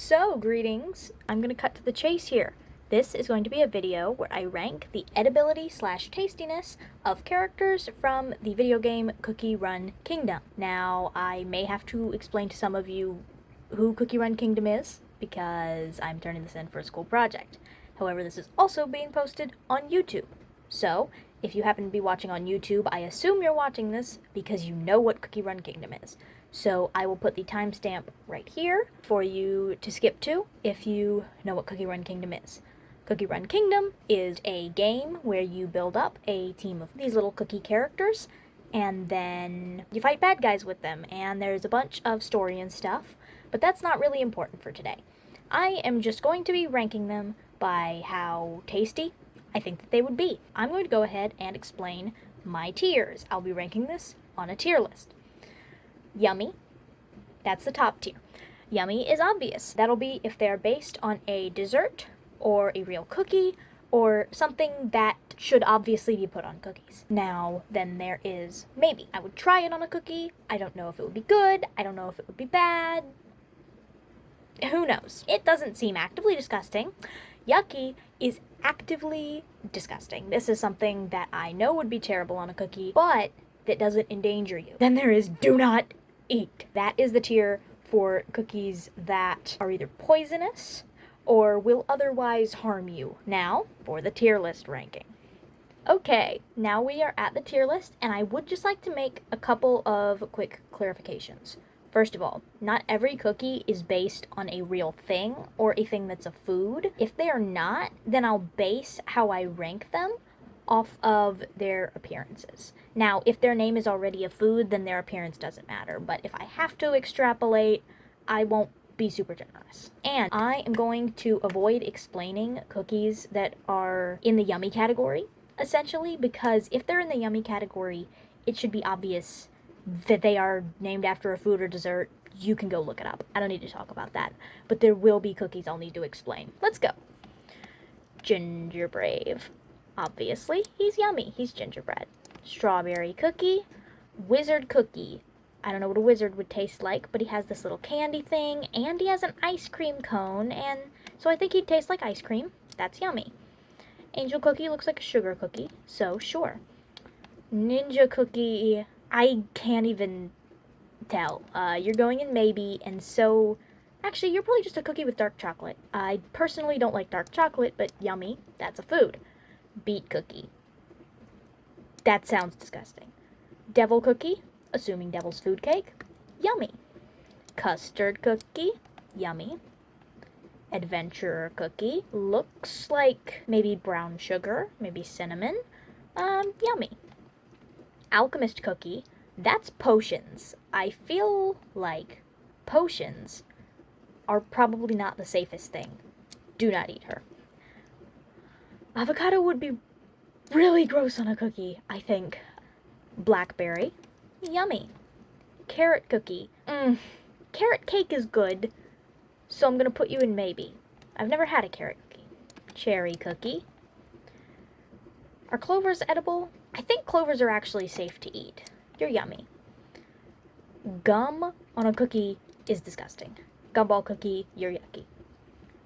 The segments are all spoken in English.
So, greetings. I'm going to cut to the chase here. This is going to be a video where I rank the edibility / tastiness of characters from the video game Cookie Run Kingdom. Now, I may have to explain to some of you who Cookie Run Kingdom is, because I'm turning this in for a school project. However, this is also being posted on YouTube. So, if you happen to be watching on YouTube, I assume you're watching this because you know what Cookie Run Kingdom is. So I will put the timestamp right here for you to skip to if you know what Cookie Run Kingdom is. Cookie Run Kingdom is a game where you build up a team of these little cookie characters, and then you fight bad guys with them, and there's a bunch of story and stuff, but that's not really important for today. I am just going to be ranking them by how tasty I think that they would be. I'm going to go ahead and explain my tiers. I'll be ranking this on a tier list. Yummy, that's the top tier. Yummy is obvious. That'll be if they're based on a dessert or a real cookie or something that should obviously be put on cookies. Now, then there is maybe. I would try it on a cookie. I don't know if it would be good. I don't know if it would be bad. Who knows? It doesn't seem actively disgusting. Yucky is actively disgusting. This is something that I know would be terrible on a cookie, but that doesn't endanger you. Then there is do not eat. That is the tier for cookies that are either poisonous or will otherwise harm you. Now, for the tier list ranking. Okay, now we are at the tier list, and I would just like to make a couple of quick clarifications. First of all, not every cookie is based on a real thing or a thing that's a food. If they are not, then I'll base how I rank them off of their appearances. Now, if their name is already a food, then their appearance doesn't matter. But if I have to extrapolate, I won't be super generous. And I am going to avoid explaining cookies that are in the yummy category, essentially, because if they're in the yummy category, it should be obvious that they are named after a food or dessert. You can go look it up. I don't need to talk about that. But there will be cookies I'll need to explain. Let's go. Ginger Brave. Obviously, he's yummy. He's gingerbread. Strawberry cookie. Wizard cookie. I don't know what a wizard would taste like, but he has this little candy thing, and he has an ice cream cone, and so I think he'd taste like ice cream. That's yummy. Angel cookie looks like a sugar cookie, so sure. Ninja cookie, I can't even tell. You're going in maybe, and so actually, you're probably just a cookie with dark chocolate. I personally don't like dark chocolate, but yummy. That's a food. Beet cookie. That sounds disgusting. Devil cookie, assuming devil's food cake. Yummy. Custard cookie. Yummy. Adventurer cookie. Looks like maybe brown sugar, maybe cinnamon. Yummy. Alchemist cookie. That's potions. I feel like potions are probably not the safest thing. Do not eat her. Avocado would be really gross on a cookie, I think. Blackberry. Yummy. Carrot cookie. Carrot cake is good, so I'm going to put you in maybe. I've never had a carrot cookie. Cherry cookie. Are clovers edible? I think clovers are actually safe to eat. You're yummy. Gum on a cookie is disgusting. Gumball cookie, you're yucky.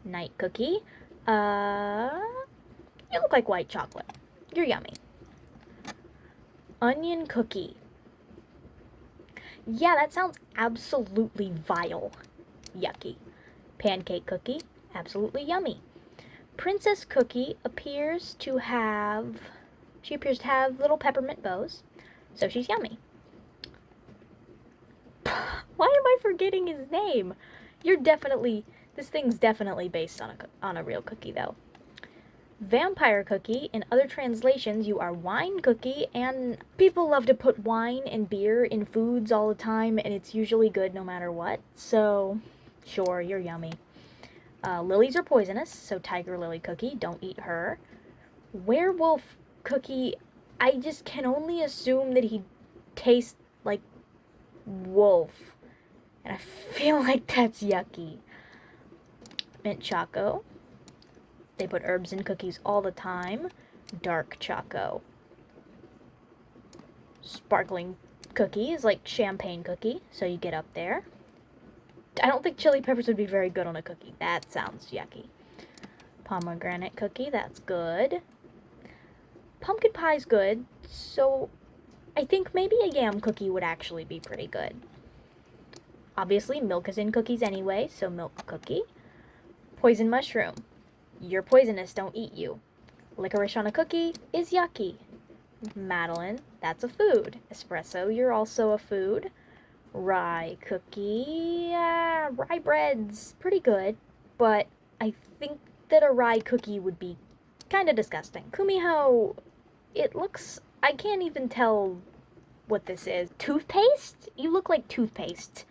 Night cookie. You look like white chocolate. You're yummy. Onion cookie. Yeah, that sounds absolutely vile. Yucky. Pancake cookie. Absolutely yummy. Princess cookie appears to have little peppermint bows, so she's yummy. Why am I forgetting his name? This thing's definitely based on a real cookie, though. Vampire cookie. In other translations, you are wine cookie, and people love to put wine and beer in foods all the time, and it's usually good no matter what, so sure, you're yummy. Lilies are poisonous, so tiger lily cookie, don't eat her. Werewolf cookie, I just can only assume that he tastes like wolf, and I feel like that's yucky. Mint choco. They put herbs in cookies all the time. Dark choco. Sparkling cookie is like champagne cookie, so you get up there. I don't think chili peppers would be very good on a cookie. That sounds yucky. Pomegranate cookie, that's good. Pumpkin pie's good, so I think maybe a yam cookie would actually be pretty good. Obviously, milk is in cookies anyway, so milk cookie. Poison mushroom. You're poisonous, don't eat you. Licorice on a cookie is yucky. Madeleine, that's a food. Espresso, you're also a food. Rye cookie, rye bread's pretty good, but I think that a rye cookie would be kind of disgusting. Kumiho, it looks, I can't even tell what this is. Toothpaste? You look like toothpaste.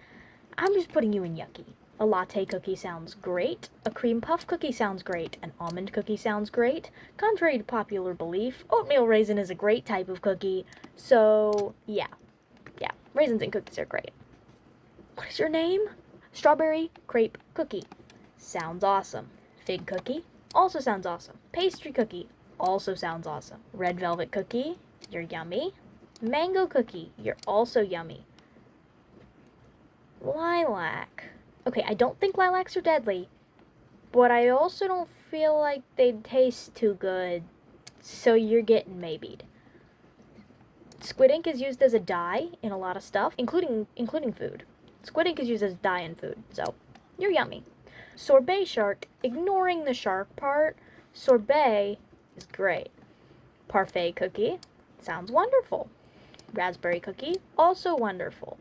I'm just putting you in yucky. A latte cookie sounds great. A cream puff cookie sounds great. An almond cookie sounds great. Contrary to popular belief, oatmeal raisin is a great type of cookie. So, yeah, raisins and cookies are great. What is your name? Strawberry crepe cookie. Sounds awesome. Fig cookie also sounds awesome. Pastry cookie also sounds awesome. Red velvet cookie, you're yummy. Mango cookie, you're also yummy. Lilac. Okay, I don't think lilacs are deadly, but I also don't feel like they'd taste too good, so you're getting maybe'd. Squid ink is used as a dye in a lot of stuff, including food. Squid ink is used as a dye in food, so you're yummy. Sorbet shark, ignoring the shark part, sorbet is great. Parfait cookie, sounds wonderful. Raspberry cookie, also wonderful.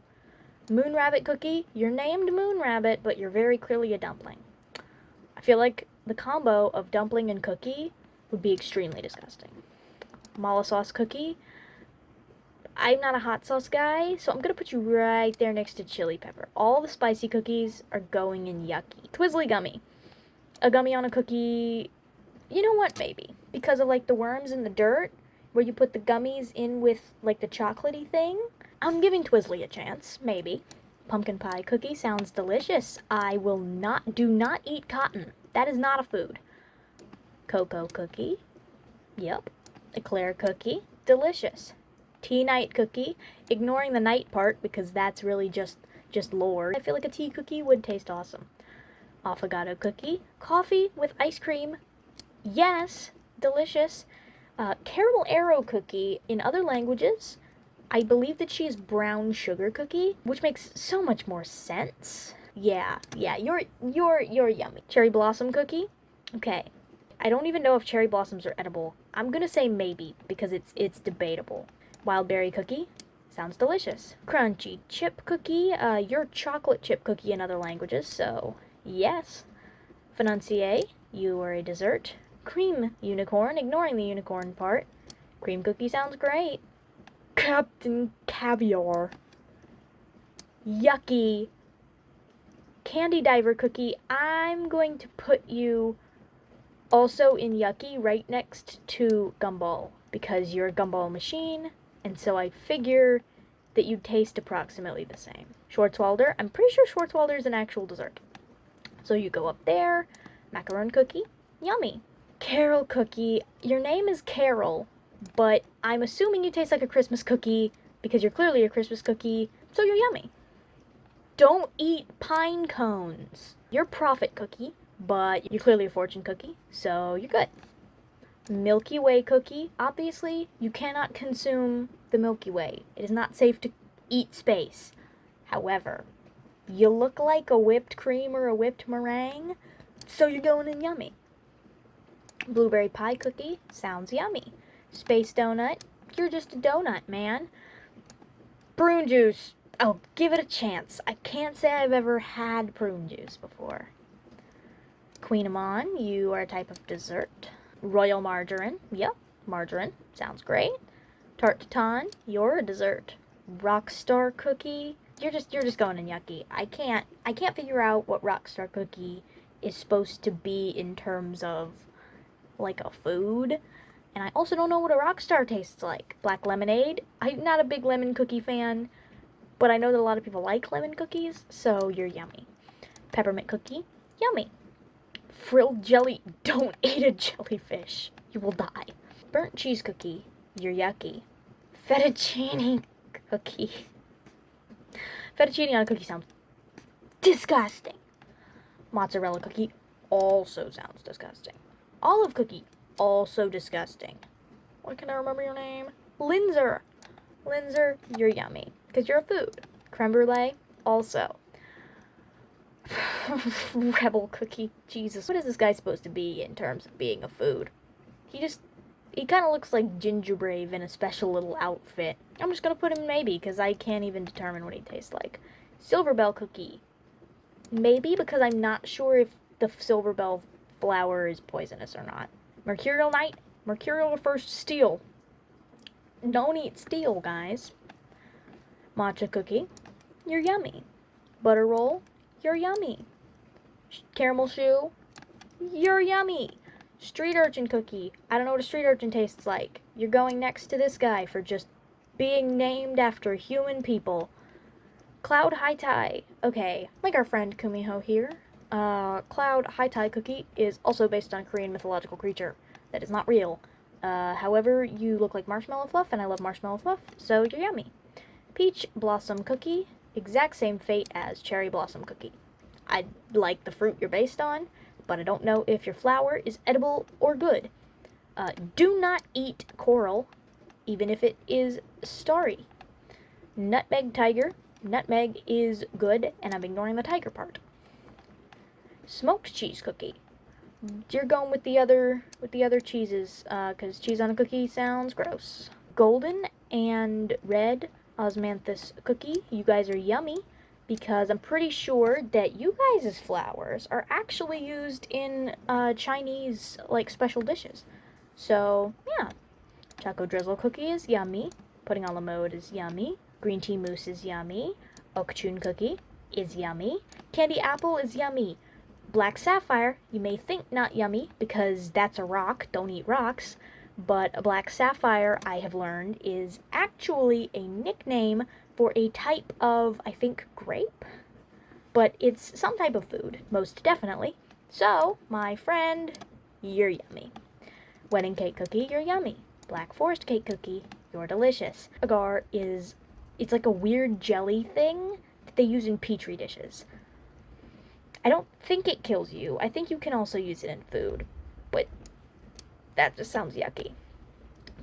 Moon rabbit cookie, you're named Moon Rabbit, but you're very clearly a dumpling. I feel like the combo of dumpling and cookie would be extremely disgusting. Mala sauce cookie, I'm not a hot sauce guy, so I'm going to put you right there next to chili pepper. All the spicy cookies are going in yucky. Twizzly gummy. A gummy on a cookie, you know what, maybe. Because of, like, the worms in the dirt, where you put the gummies in with, like, the chocolatey thing. I'm giving Twizzly a chance, maybe. Pumpkin pie cookie sounds delicious. Do not eat cotton. That is not a food. Cocoa cookie. Yep. Eclair cookie. Delicious. Tea night cookie. Ignoring the night part because that's really just lore. I feel like a tea cookie would taste awesome. Affogato cookie. Coffee with ice cream. Yes. Delicious. Caramel arrow cookie in other languages. I believe that she is brown sugar cookie, which makes so much more sense. Yeah, you're yummy. Cherry blossom cookie? Okay. I don't even know if cherry blossoms are edible. I'm gonna say maybe, because it's debatable. Wild berry cookie? Sounds delicious. Crunchy chip cookie? You're chocolate chip cookie in other languages, so yes. Financier? You are a dessert. Cream unicorn, ignoring the unicorn part. Cream cookie sounds great. Captain Caviar. Yucky. Candy diver cookie. I'm going to put you also in yucky right next to gumball because you're a gumball machine, and so I figure that you taste approximately the same. Schwarzwälder. I'm pretty sure Schwarzwälder is an actual dessert. So you go up there. Macaron cookie. Yummy. Carol cookie. Your name is Carol, but I'm assuming you taste like a Christmas cookie because you're clearly a Christmas cookie, so you're yummy. Don't eat pine cones. You're prophet cookie, but you're clearly a fortune cookie, so you're good. Milky Way cookie. Obviously, you cannot consume the Milky Way. It is not safe to eat space. However, you look like a whipped cream or a whipped meringue, so you're going in yummy. Blueberry pie cookie. Sounds yummy. Space donut. You're just a donut, man. Prune juice. Oh, give it a chance. I can't say I've ever had prune juice before. Queen Amon, you are a type of dessert. Royal margarine. Yep, margarine. Sounds great. Tarte tatin, you're a dessert. Rockstar cookie. You're just going in yucky. I can't figure out what rockstar cookie is supposed to be in terms of like a food. And I also don't know what a Rockstar tastes like. Black lemonade. I'm not a big lemon cookie fan, but I know that a lot of people like lemon cookies, so you're yummy. Peppermint cookie. Yummy. Frilled jelly. Don't eat a jellyfish. You will die. Burnt cheese cookie. You're yucky. Fettuccine cookie. Fettuccine on a cookie sounds Disgusting. Mozzarella cookie also sounds disgusting. Olive cookie, also disgusting. Why can't I remember your name? Linzer. Linzer, you're yummy, because you're a food. Creme brulee, also. Rebel cookie, Jesus. What is this guy supposed to be in terms of being a food? He kind of looks like Gingerbrave in a special little outfit. I'm just gonna put him maybe, because I can't even determine what he tastes like. Silver Bell cookie. Maybe, because I'm not sure if the Silver Bell flower is poisonous or not. Mercurial Knight. Mercurial refers to steel. Don't eat steel, guys. Matcha cookie. You're yummy. Butter roll. You're yummy. Caramel shoe. You're yummy. Street urchin cookie. I don't know what a street urchin tastes like. You're going next to this guy for just being named after human people. Cloud High Tie. Okay, like our friend Kumiho here. Cloud High Tie cookie is also based on a Korean mythological creature that is not real. However, you look like marshmallow fluff, and I love marshmallow fluff, so you're yummy. Peach Blossom cookie. Exact same fate as Cherry Blossom cookie. I like the fruit you're based on, but I don't know if your flour is edible or good. Do not eat coral, even if it is starry. Nutmeg Tiger. Nutmeg is good, and I'm ignoring the tiger part. Smoked cheese cookie. You're going with the other cheeses, because cheese on a cookie sounds gross. Golden and red osmanthus cookie. You guys are yummy, because I'm pretty sure that you guys' flowers are actually used in Chinese, like, special dishes. So, yeah. Choco drizzle cookie is yummy. Pudding a la mode is yummy. Green tea mousse is yummy. Okchun cookie is yummy. Candy apple is yummy. Black sapphire, you may think not yummy, because that's a rock, don't eat rocks. But a black sapphire, I have learned, is actually a nickname for a type of, I think, grape? But it's some type of food, most definitely. So, my friend, you're yummy. Wedding cake cookie, you're yummy. Black forest cake cookie, you're delicious. Agar is, it's like a weird jelly thing that they use in petri dishes. I don't think it kills you. I think you can also use it in food. But that just sounds yucky.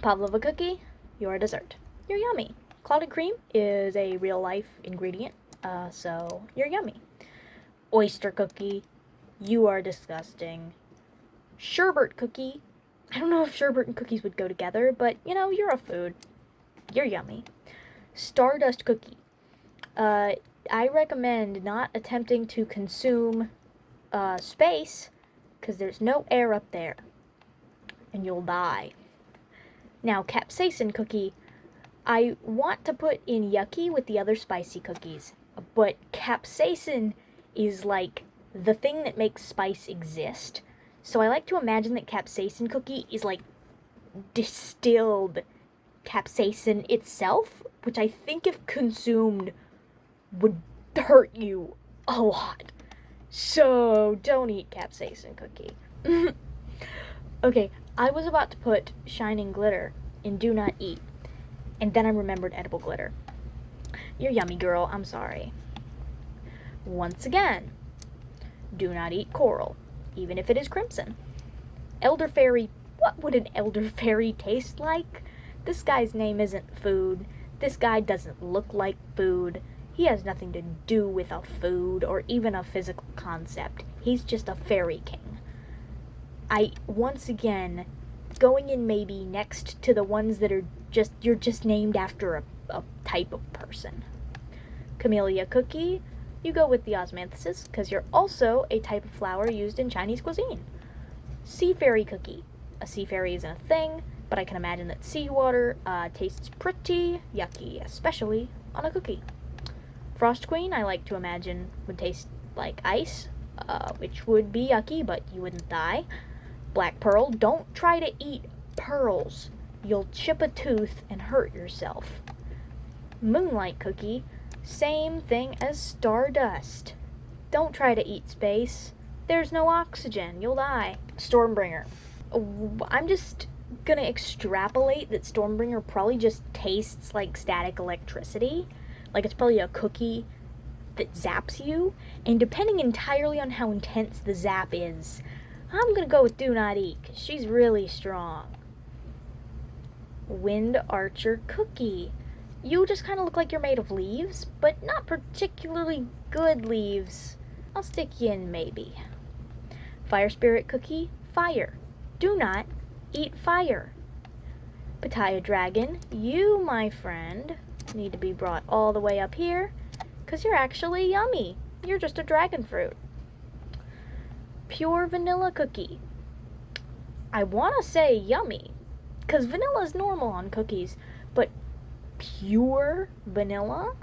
Pavlova cookie, you're a dessert. You're yummy. Clotted cream is a real-life ingredient, so you're yummy. Oyster cookie, you are disgusting. Sherbet cookie, I don't know if sherbet and cookies would go together, but, you know, you're a food. You're yummy. Stardust cookie. I recommend not attempting to consume space, because there's no air up there, and you'll die. Now, capsaicin cookie, I want to put in yucky with the other spicy cookies, but capsaicin is like the thing that makes spice exist. So I like to imagine that capsaicin cookie is like distilled capsaicin itself, which I think if consumed would hurt you a lot. So don't eat capsaicin cookie. Okay, I was about to put shining glitter in do not eat, and then I remembered edible glitter. You're yummy, girl, I'm sorry. Once again, do not eat coral, even if it is crimson. Elderberry, what would an elderberry taste like? This guy's name isn't food. This guy doesn't look like food. He has nothing to do with a food or even a physical concept. He's just a fairy king. Once again, going in maybe next to the ones that are you're just named after a type of person. Camellia cookie, you go with the osmanthus, because you're also a type of flower used in Chinese cuisine. Sea fairy cookie. A sea fairy isn't a thing, but I can imagine that seawater tastes pretty yucky, especially on a cookie. Frost queen, I like to imagine, would taste like ice, which would be yucky, but you wouldn't die. Black pearl, don't try to eat pearls. You'll chip a tooth and hurt yourself. Moonlight cookie, same thing as stardust. Don't try to eat space. There's no oxygen. You'll die. Stormbringer. I'm just gonna extrapolate that Stormbringer probably just tastes like static electricity. Like, it's probably a cookie that zaps you, and depending entirely on how intense the zap is, I'm gonna go with do not eat, 'cause she's really strong. Wind Archer Cookie. You just kind of look like you're made of leaves, but not particularly good leaves. I'll stick you in maybe. Fire Spirit Cookie. Fire. Do not eat fire. Pitaya Dragon. You, my friend, need to be brought all the way up here, because you're actually yummy. You're just a dragon fruit. Pure Vanilla Cookie. I want to say yummy, because vanilla is normal on cookies, but pure vanilla,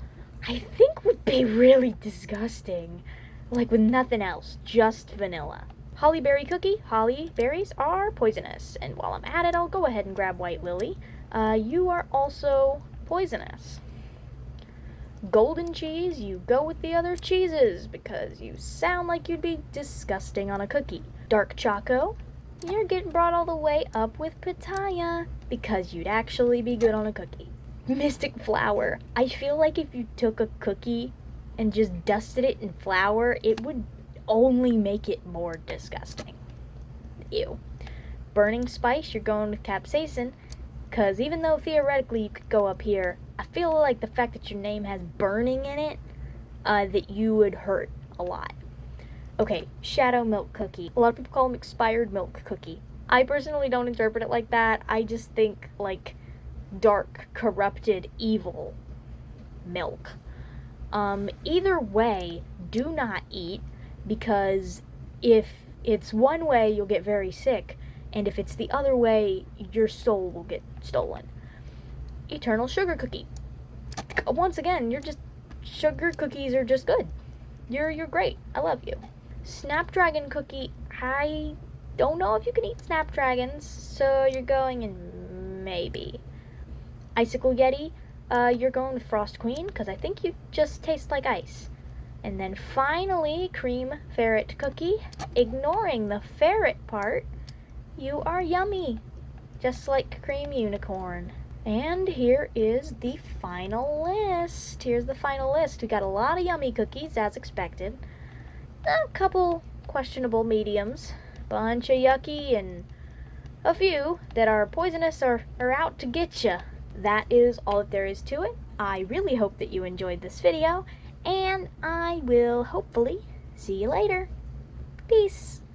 I think would be really disgusting. Like with nothing else, just vanilla. Hollyberry Cookie. Holly berries are poisonous, and while I'm at it, I'll go ahead and grab White Lily. You are also poisonous. Golden Cheese, you go with the other cheeses, because you sound like you'd be disgusting on a cookie. Dark Choco, you're getting brought all the way up with Pitaya, because you'd actually be good on a cookie. Mystic Flower, I feel like if you took a cookie and just dusted it in flour, it would only make it more disgusting. Ew. Burning Spice, you're going with Capsaicin, because even though theoretically you could go up here, I feel like the fact that your name has burning in it, that you would hurt a lot. Okay, Shadow Milk Cookie. A lot of people call them Expired Milk Cookie. I personally don't interpret it like that. I just think like dark, corrupted, evil milk. Either way, do not eat, because if it's one way, you'll get very sick, and if it's the other way, your soul will get stolen. Eternal Sugar Cookie. Once again, sugar cookies are just good. You're great. I love you. Snapdragon Cookie. I don't know if you can eat snapdragons, so you're going in maybe. Icicle Yeti. You're going with Frost Queen, because I think you just taste like ice. And then finally, Cream Ferret Cookie. Ignoring the ferret part, you are yummy, just like Cream Unicorn. And here is the final list. Here's the final list. We got a lot of yummy cookies, as expected. A couple questionable mediums. Bunch of yucky, and a few that are poisonous or are out to get ya. That is all that there is to it. I really hope that you enjoyed this video, and I will hopefully see you later. Peace.